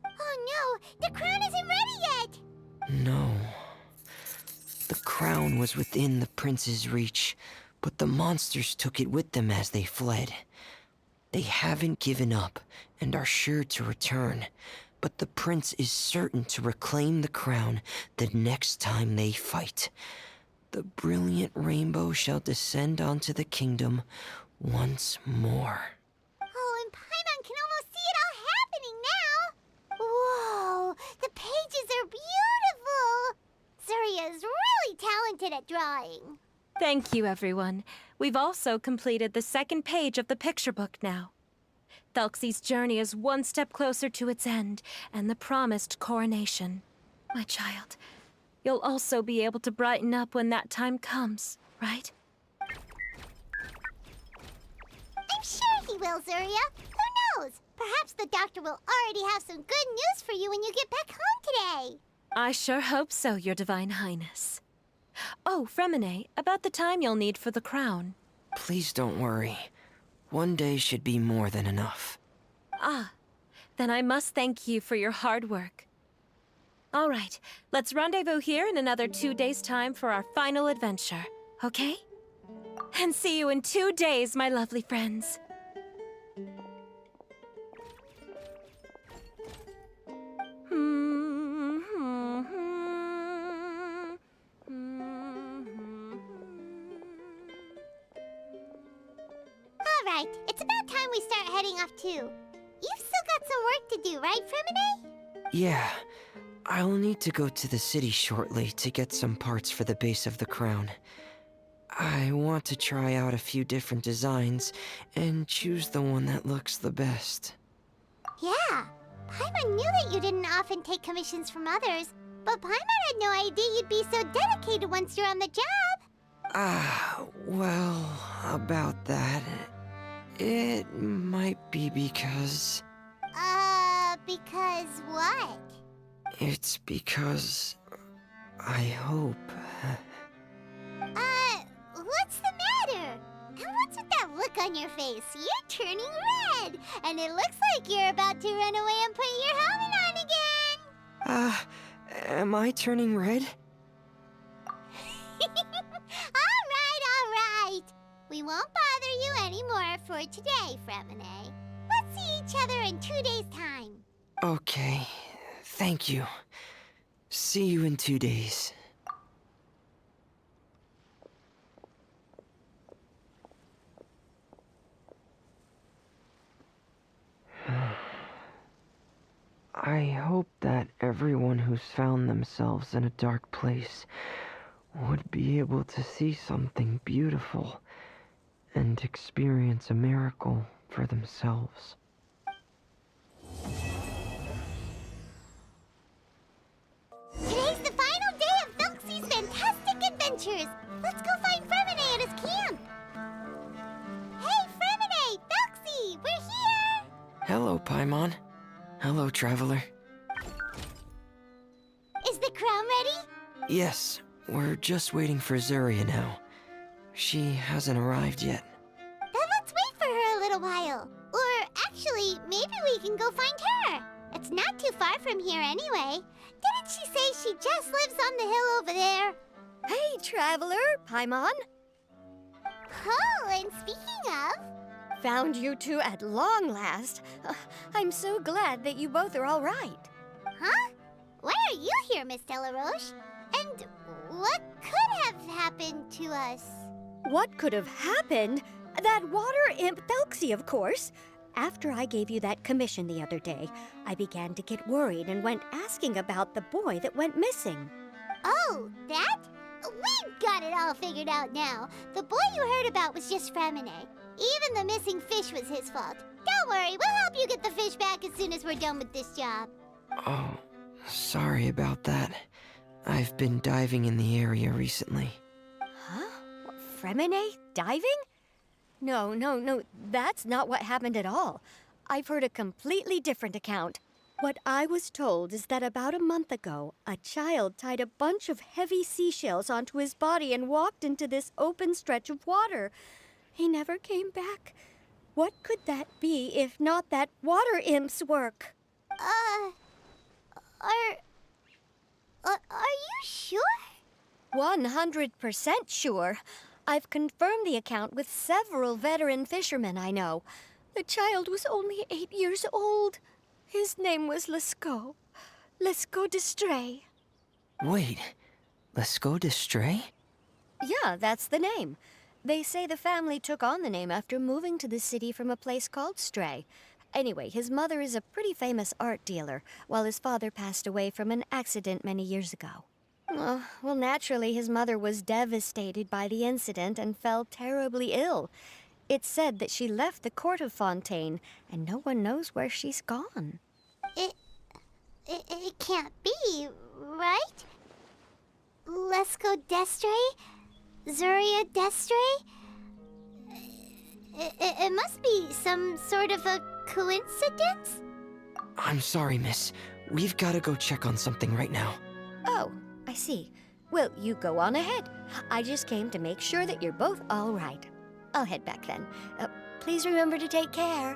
Oh no, the crown isn't ready yet! No. The crown was within the prince's reach, but the monsters took it with them as they fled. They haven't given up and are sure to return, but the prince is certain to reclaim the crown the next time they fight. The brilliant rainbow shall descend onto the kingdom once more. Oh, and Paimon can almost see it all happening now! Whoa, the pages are beautiful! Zuria is really talented at drawing. Thank you, everyone. We've also completed the second page of the picture book now. Thelxie's journey is one step closer to its end, and the promised coronation. My child, you'll also be able to brighten up when that time comes, right? I'm sure he will, Zuria. Who knows? Perhaps the doctor will already have some good news for you when you get back home today. I sure hope so, Your Divine Highness. Oh, Fremine, about the time you'll need for the crown. Please don't worry. One day should be more than enough. Ah, then I must thank you for your hard work. All right, let's rendezvous here in another 2 days' time for our final adventure, okay? And see you in 2 days, my lovely friends. All right, it's about time we start heading off too. You've still got some work to do, right, Fremine? Yeah, I'll need to go to the city shortly to get some parts for the base of the crown. I want to try out a few different designs and choose the one that looks the best. Yeah, Paimon knew that you didn't often take commissions from others, but Paimon had no idea you'd be so dedicated once you're on the job. Well, about that, it might be because... Because what? It's because... I hope... What's the matter? And what's with that look on your face? You're turning red, and it looks like you're about to run away and put your helmet on again. Am I turning red? All right. We won't bother you anymore for today, Fremine. Let's see each other in 2 days' time. Okay, thank you. See you in 2 days. I hope that everyone who's found themselves in a dark place would be able to see something beautiful and experience a miracle for themselves. Today's the final day of Thelxie's fantastic adventures. Let's go find Fremine at his camp. Hey, Fremine! Thelxie! We're here! Hello, Paimon. Hello, traveler. Is the crown ready? Yes, we're just waiting for Zuria now. She hasn't arrived yet. Then let's wait for her a little while. Or actually, maybe we can go find her. It's not too far from here anyway. Didn't she say she just lives on the hill over there? Hey, traveler, Paimon. Oh, and speaking of... Found you two at long last. I'm so glad that you both are all right. Huh? Why are you here, Miss Delaroche? And what could have happened to us? What could have happened? That water imp Thelxie, of course. After I gave you that commission the other day, I began to get worried and went asking about the boy that went missing. Oh, that? We've got it all figured out now. The boy you heard about was just Fremine. Even the missing fish was his fault. Don't worry, we'll help you get the fish back as soon as we're done with this job. Oh, sorry about that. I've been diving in the area recently. Huh? Fremine diving? No, that's not what happened at all. I've heard a completely different account. What I was told is that about a month ago, a child tied a bunch of heavy seashells onto his body and walked into this open stretch of water. He never came back. What could that be if not that water imp's work? Uh, are... are you sure? 100% sure. I've confirmed the account with several veteran fishermen I know. The child was only 8 years old. His name was Lescaut. Lescaut d'Estrée. Wait, let's go to Stray? Yeah, that's the name. They say the family took on the name after moving to the city from a place called Stray. Anyway, his mother is a pretty famous art dealer, while his father passed away from an accident many years ago. Well, naturally, his mother was devastated by the incident and fell terribly ill. It's said that she left the court of Fontaine, and no one knows where she's gone. It can't be, right? Lescaut d'Estrée? Zuria d'Estrée? It must be some sort of a coincidence? I'm sorry, miss. We've gotta go check on something right now. Oh, I see. Well, you go on ahead. I just came to make sure that you're both all right. I'll head back then. Please remember to take care.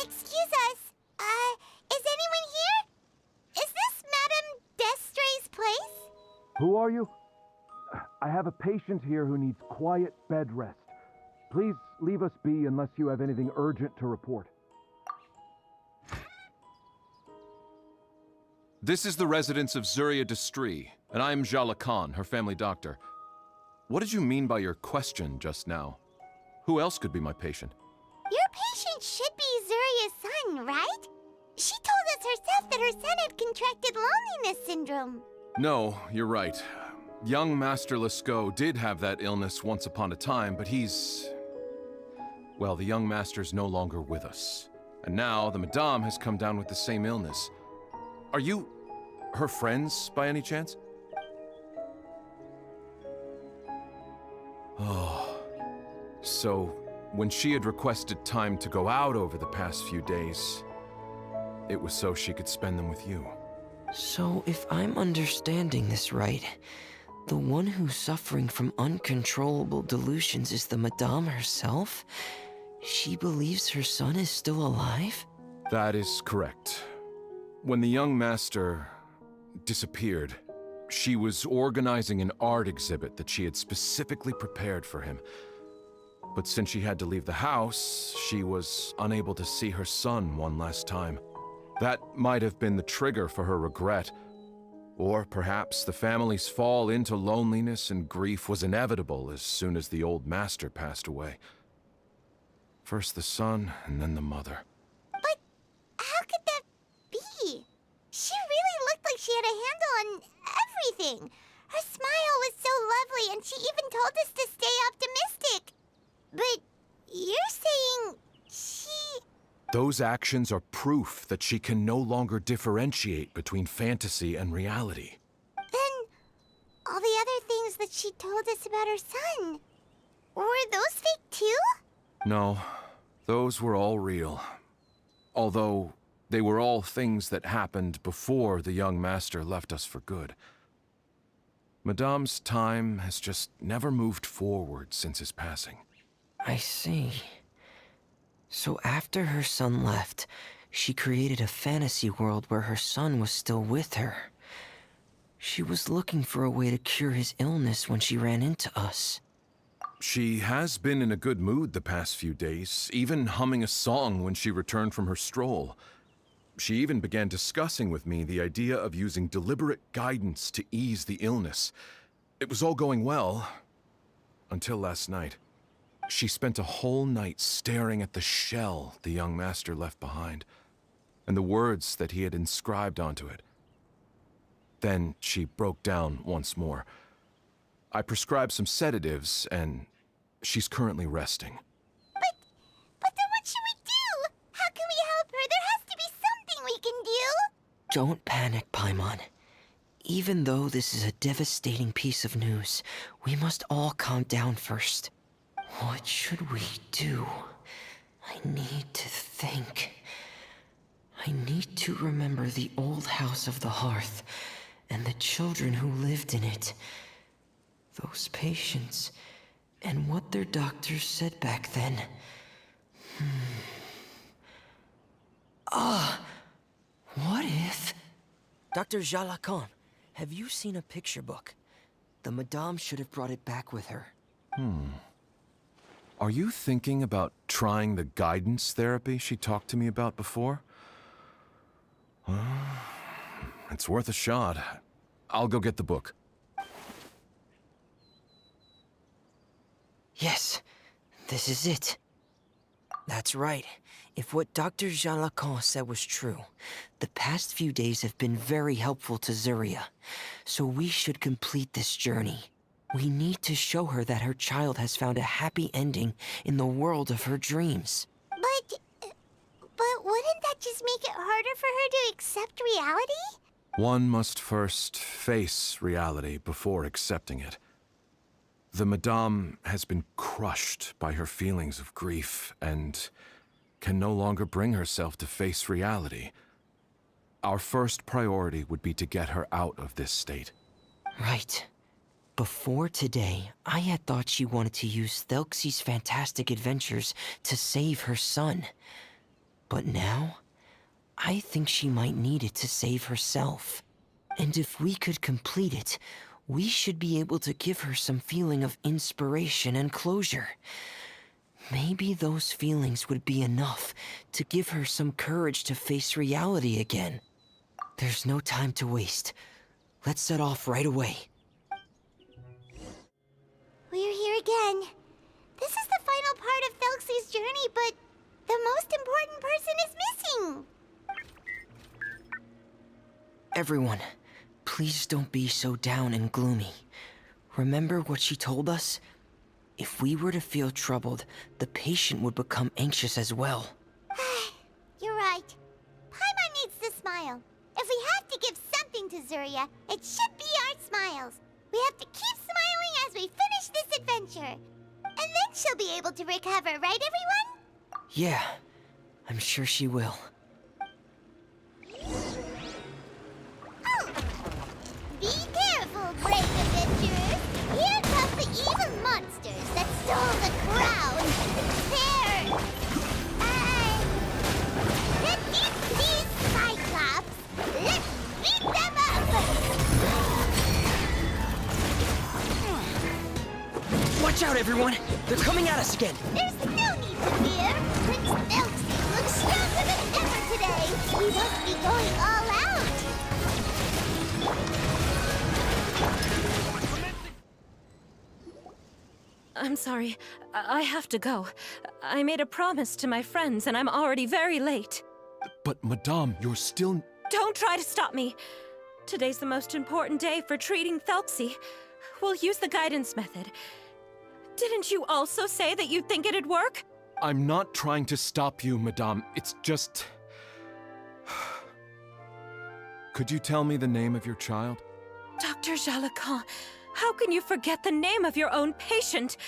Excuse us. Is anyone here? Is this Madame d'Estrée's place? Who are you? I have a patient here who needs quiet bed rest. Please leave us be unless you have anything urgent to report. This is the residence of Zuria d'Estrée, and I'm Jala Khan, her family doctor. What did you mean by your question just now? Who else could be my patient? Your patient should be Zuria's son, right? She told us herself that her son had contracted loneliness syndrome. No, you're right. Young Master Lescaut did have that illness once upon a time, but well, the young master's no longer with us. And now the Madame has come down with the same illness. Are you her friends, by any chance? Oh. So, when she had requested time to go out over the past few days, it was so she could spend them with you. So, if I'm understanding this right, the one who's suffering from uncontrollable delusions is the Madame herself? She believes her son is still alive? That is correct. When the young master disappeared, she was organizing an art exhibit that she had specifically prepared for him. But since she had to leave the house, she was unable to see her son one last time. That might have been the trigger for her regret. Or perhaps the family's fall into loneliness and grief was inevitable as soon as the old master passed away. First the son, and then the mother. But how could that be? She really looked like she had a handle on everything. Her smile was so lovely, and she even told us to stay optimistic. But you're saying she... Those actions are proof that she can no longer differentiate between fantasy and reality. Then all the other things that she told us about her son, were those fake too? No, those were all real. Although they were all things that happened before the young master left us for good. Madame's time has just never moved forward since his passing. I see. So after her son left, she created a fantasy world where her son was still with her. She was looking for a way to cure his illness when she ran into us. She has been in a good mood the past few days, even humming a song when she returned from her stroll. She even began discussing with me the idea of using deliberate guidance to ease the illness. It was all going well, until last night. She spent a whole night staring at the shell the young master left behind, and the words that he had inscribed onto it. Then she broke down once more. I prescribed some sedatives, and she's currently resting. But then what should we do? How can we help her? There has to be something we can do. Don't panic, Paimon. Even though this is a devastating piece of news, we must all calm down first. What should we do? I need to think. I need to remember the old house of the hearth and the children who lived in it. Those patients, and what their doctors said back then. What if... Dr. Jalacan, have you seen a picture book? The Madame should have brought it back with her. Are you thinking about trying the guidance therapy she talked to me about before? It's worth a shot. I'll go get the book. Yes, this is it. That's right. If what Dr. Jalacan said was true, the past few days have been very helpful to Zuria. So we should complete this journey. We need to show her that her child has found a happy ending in the world of her dreams. But wouldn't that just make it harder for her to accept reality? One must first face reality before accepting it. The Madame has been crushed by her feelings of grief and can no longer bring herself to face reality. Our first priority would be to get her out of this state. Right. Before today, I had thought she wanted to use Thelxie's fantastic adventures to save her son. But now, I think she might need it to save herself. And if we could complete it, we should be able to give her some feeling of inspiration and closure. Maybe those feelings would be enough to give her some courage to face reality again. There's no time to waste. Let's set off right away. We're here again. This is the final part of Thelxie's journey, but the most important person is missing. Everyone, please don't be so down and gloomy. Remember what she told us? If we were to feel troubled, the patient would become anxious as well. You're right. Paimon needs to smile. If we have to give something to Zuria, it should be our smiles. We have to keep smiling as we finish this adventure. And then she'll be able to recover, right everyone? Yeah, I'm sure she will. Be careful, brave adventurers! Here come the evil monsters that stole the crown! There! Defeat these Cyclops! Let's beat them up! Watch out, everyone! They're coming at us again! There's no need to fear! Prince Thelxie looks stronger than ever today! We must be going all out! I'm sorry. I have to go. I made a promise to my friends, and I'm already very late. But, Madame, you're still... Don't try to stop me. Today's the most important day for treating Thelxie. We'll use the guidance method. Didn't you also say that you'd think it'd work? I'm not trying to stop you, Madame. It's just... Could you tell me the name of your child? Dr. Jalacan, how can you forget the name of your own patient?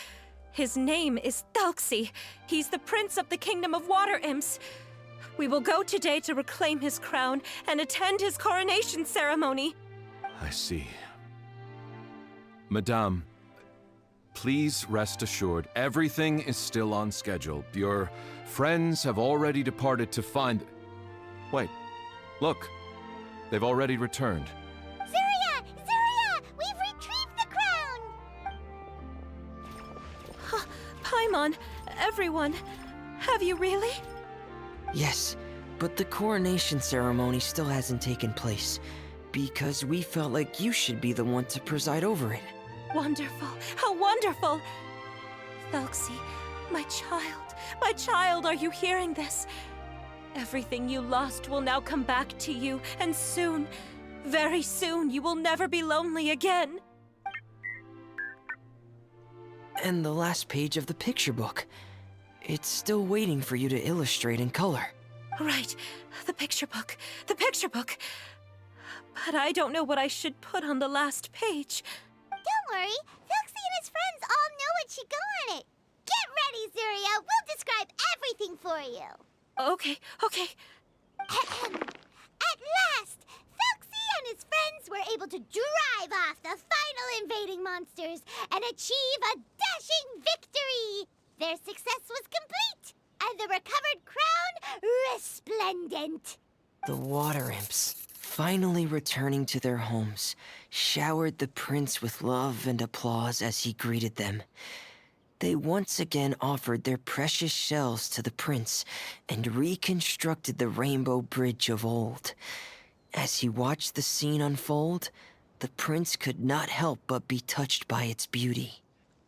His name is Thelxie. He's the prince of the kingdom of water imps. We will go today to reclaim his crown and attend his coronation ceremony. I see. Madame, please rest assured, everything is still on schedule. Your friends have already departed to find... Wait, look. They've already returned. Zuria! Paimon, everyone, have you really? Yes, but the coronation ceremony still hasn't taken place, because we felt like you should be the one to preside over it. Wonderful, how wonderful! Thelxie, my child, are you hearing this? Everything you lost will now come back to you, and soon, very soon, you will never be lonely again. And the last page of the picture book. It's still waiting for you to illustrate in color. Right, the picture book. But I don't know what I should put on the last page. Don't worry, Thelxie and his friends all know what should go on it. Get ready, Zuria. We'll describe everything for you. Okay. At last, Thelxie and his friends were able to drive off the final invading monsters and achieve a dashing victory. Their success was complete, and the recovered crown resplendent. The water imps, finally returning to their homes, showered the prince with love and applause as he greeted them. They once again offered their precious shells to the prince and reconstructed the rainbow bridge of old. As he watched the scene unfold, the prince could not help but be touched by its beauty.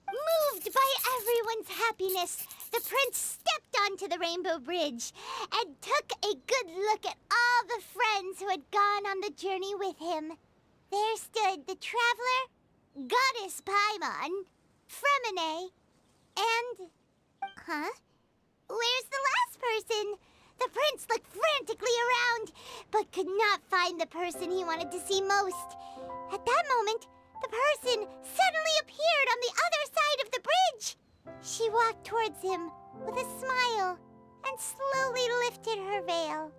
Moved by everyone's happiness, the prince stepped onto the rainbow bridge and took a good look at all the friends who had gone on the journey with him. There stood the traveler, Goddess Paimon, Fremine, and... Where's the last person? The prince looked frantically around, but could not find the person he wanted to see most. At that moment, the person suddenly appeared on the other side of the bridge. She walked towards him with a smile and slowly lifted her veil.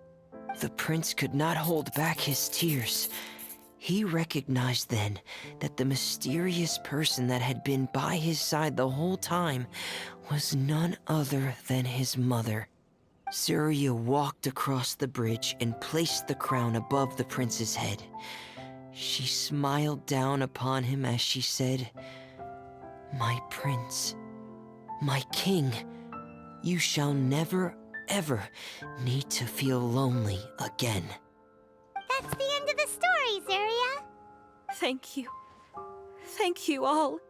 The prince could not hold back his tears. He recognized then that the mysterious person that had been by his side the whole time was none other than his mother. Zuria walked across the bridge and placed the crown above the prince's head. She smiled down upon him as she said, "My prince, my king, you shall never, ever need to feel lonely again." That's the end of the story, Zuria. Thank you. Thank you all.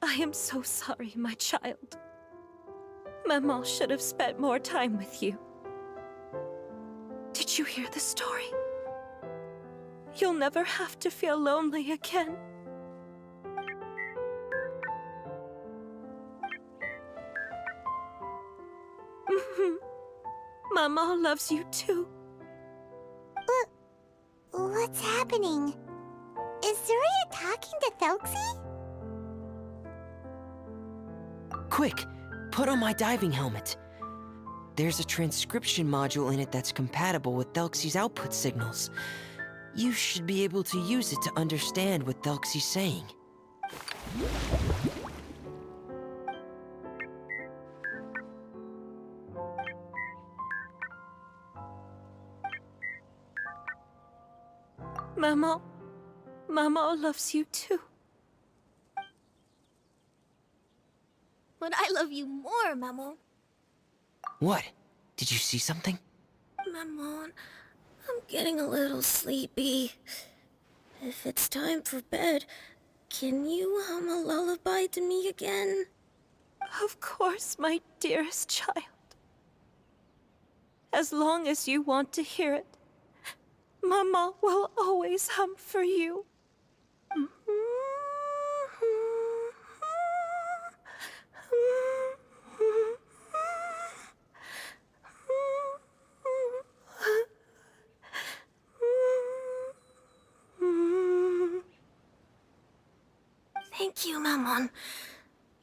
I am so sorry, my child. Maman should have spent more time with you. Did you hear the story? You'll never have to feel lonely again. Maman loves you too. What's happening? Is Zuria talking to Thelxie? Quick, put on my diving helmet. There's a transcription module in it that's compatible with Thelxie's output signals. You should be able to use it to understand what Thelxie's saying. Maman loves you too. But I love you more, Maman. What? Did you see something? Maman, I'm getting a little sleepy. If it's time for bed, can you hum a lullaby to me again? Of course, my dearest child. As long as you want to hear it, Mama will always hum for you. Thank you, Maman.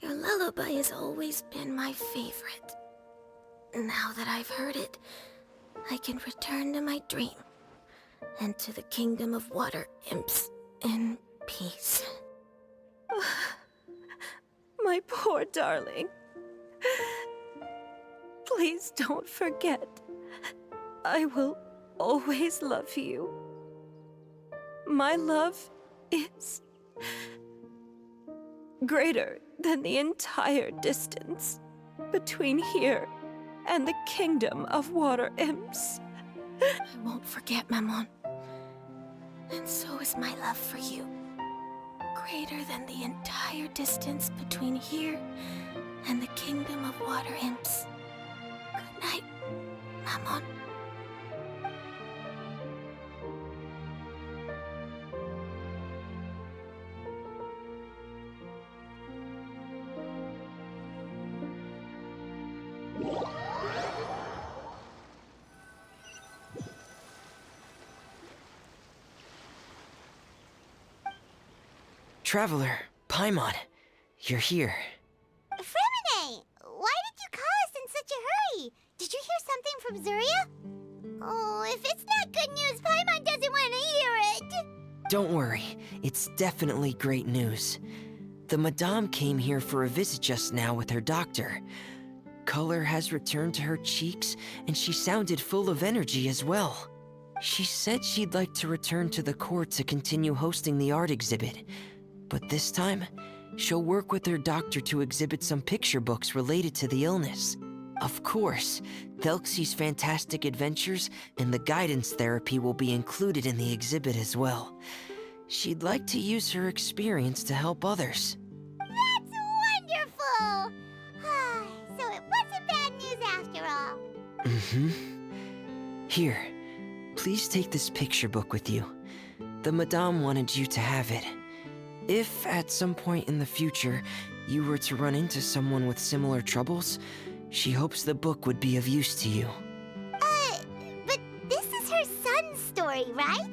Your lullaby has always been my favorite. Now that I've heard it, I can return to my dream and to the kingdom of water imps in peace. My poor darling. Please don't forget. I will always love you. My love is greater than the entire distance between here and the kingdom of water imps. I won't forget, Mammon. And so is my love for you. Greater than the entire distance between here and the kingdom of water imps. Good night, Mammon. Traveler, Paimon, you're here. Fremine, why did you call us in such a hurry? Did you hear something from Zuria? Oh, if it's not good news, Paimon doesn't want to hear it. Don't worry, it's definitely great news. The Madame came here for a visit just now with her doctor. Color has returned to her cheeks, and she sounded full of energy as well. She said she'd like to return to the court to continue hosting the art exhibit. But this time, she'll work with her doctor to exhibit some picture books related to the illness. Of course, Thelxie's fantastic adventures and the guidance therapy will be included in the exhibit as well. She'd like to use her experience to help others. That's wonderful! So it wasn't bad news after all. Here, please take this picture book with you. The Madame wanted you to have it. If, at some point in the future, you were to run into someone with similar troubles, she hopes the book would be of use to you. But this is her son's story, right?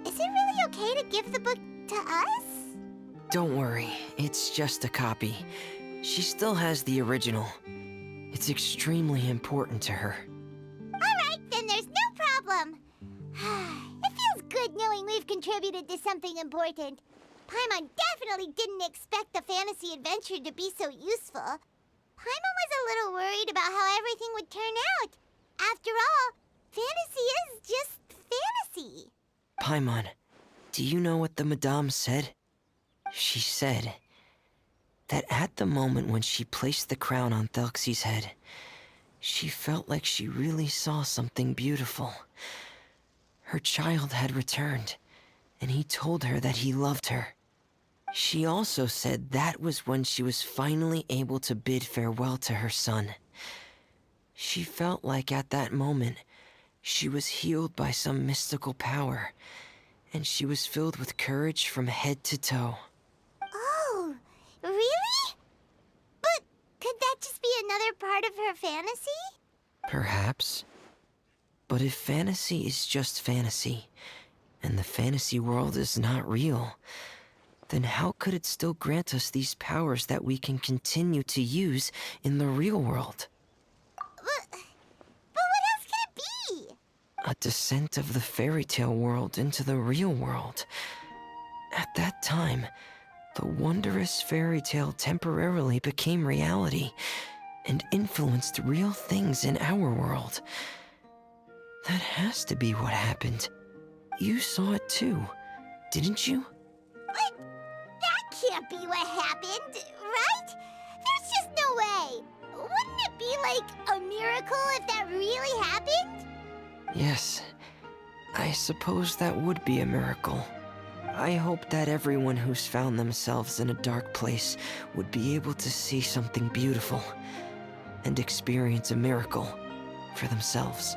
Is it really okay to give the book to us? Don't worry, it's just a copy. She still has the original. It's extremely important to her. Alright, then there's no problem. It feels good knowing we've contributed to something important. Paimon definitely didn't expect the fantasy adventure to be so useful. Paimon was a little worried about how everything would turn out. After all, fantasy is just fantasy. Paimon, do you know what the Madame said? She said that at the moment when she placed the crown on Thelxie's head, she felt like she really saw something beautiful. Her child had returned, and he told her that he loved her. She also said that was when she was finally able to bid farewell to her son. She felt like at that moment, she was healed by some mystical power, and she was filled with courage from head to toe. Oh, really? But could that just be another part of her fantasy? Perhaps. But if fantasy is just fantasy, and the fantasy world is not real, then how could it still grant us these powers that we can continue to use in the real world? But what else could it be? A descent of the fairy tale world into the real world. At that time, the wondrous fairy tale temporarily became reality and influenced real things in our world. That has to be what happened. You saw it too, didn't you? But that can't be what happened, right? There's just no way. Wouldn't it be like a miracle if that really happened? Yes, I suppose that would be a miracle. I hope that everyone who's found themselves in a dark place would be able to see something beautiful and experience a miracle for themselves.